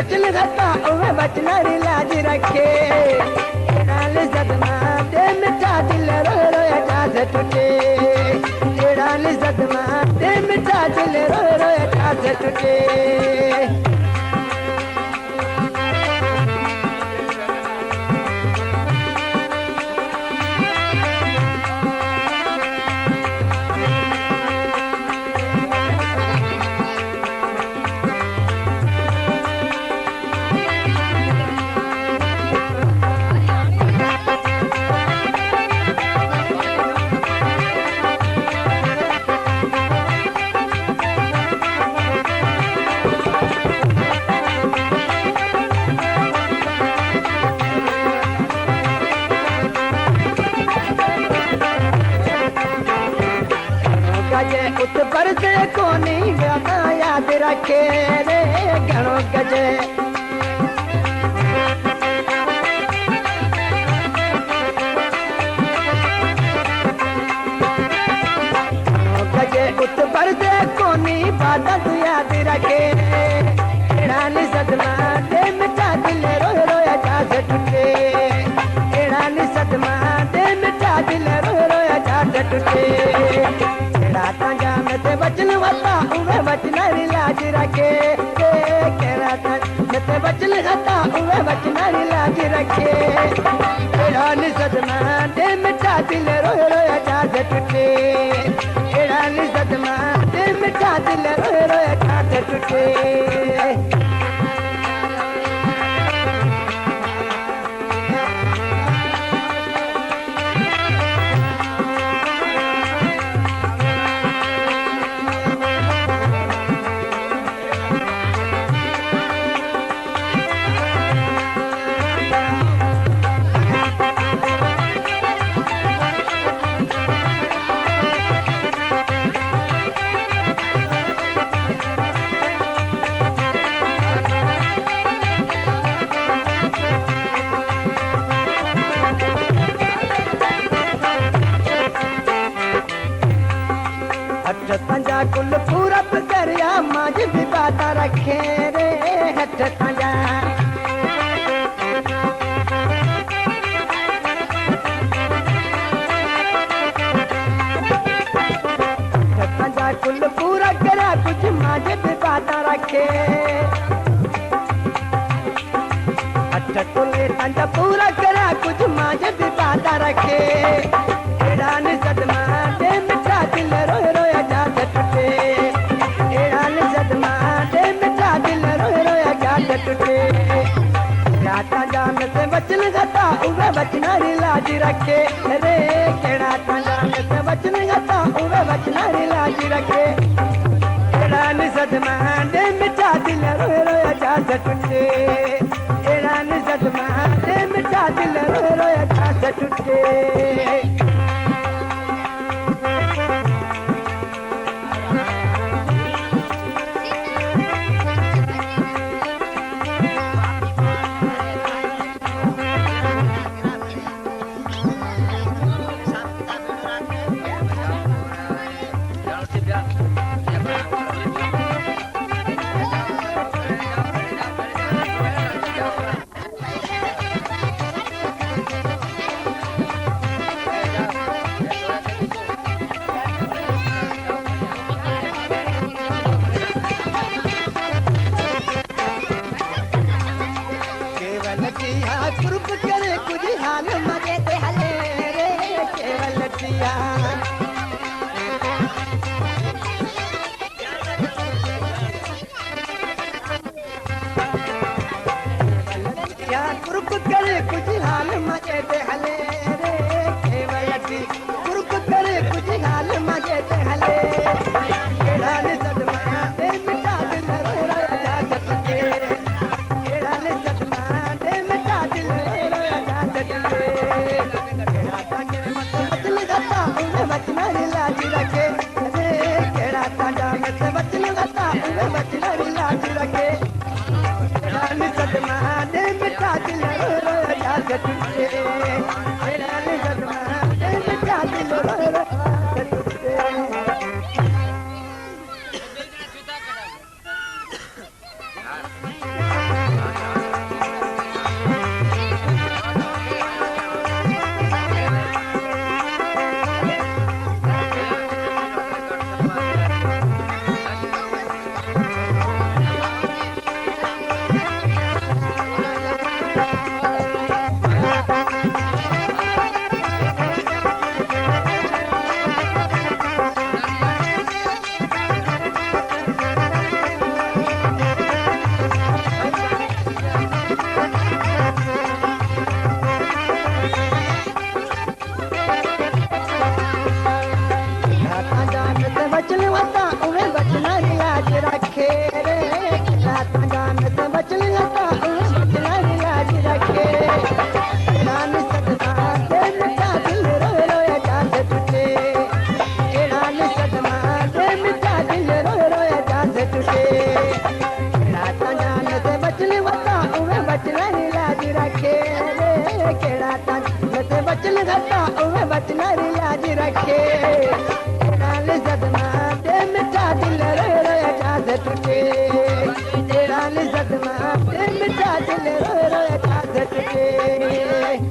बचन घटा उवे बचना री लाज रखे नाल सदमा दे मिठा दिल रो रो जाज टूटे नाल सदमा दे मिठा दिल रो रो जाज टूटे उत पर से कोनी गाना याद रखे रे घणो गजे गजे उत पर से कोनी बात याद रखे रानी सदमा दे मिठा दिल रो रो जाज टूटे रानी सदमा दे मिठा दिल रो रो जाज टूटे ते बचन वता उवे बचना री लाज रखे ते बचन घटा उवे बचना री लाज रखे रानी सदमा दे मिठा दिल रो रो जाज टूटे रानी सदमा दे मिठा दिल रो रो जाज टूटे पंजा कुल पूरब दरिया माज भी बात रखे रे हट पंजा पंजा कुल पूरा करा कुछ माज भी बात रखे हट कुल पंजा पूरा करा कुछ माज भी बात रखे रानी सदमा दे मिठा दिल रो रो जाज टूटे रानी सदमा दे मिठा दिल रो रो जाज टूटे राता जान से बचन घटा उवे बचना री लाज रखे रे राता जान से बचन घटा उवे बचना री लाज रखे रानी सदमा दे मिठा दिल रो रो जाज टूटे रानी सदमा दे मिठा दिल रो रो जाज टूटे ग्रुप करे कुछ हाल मजे ते हले रे केवल लटिया ग्रुप करे कुछ हाल मजे ते हले रे केवल लटी ग्रुप करे कुछ हाल मजे ते हले रानी सदमा दे मिठा दिल रो रो जाज टूटे रानी सदमा दे मिठा दिल रो रो जाज टूटे बचन घटा उवे बचना री लाज रखे रे केड़ा ताजा में से बचन घटा उवे बचना री लाज रखे रानी सदमा दे मिठा दिल रो रो जाज टूटे रानी सदमा दे मिठा दिल रो रो जाज टूटे बचन घटा उहे बचना रियाज रखे नाल सदमा दे मिठा दिल रोए रोए चांद टूटे नाल सदमा दे मिठा दिल रोए रोए चांद टूटे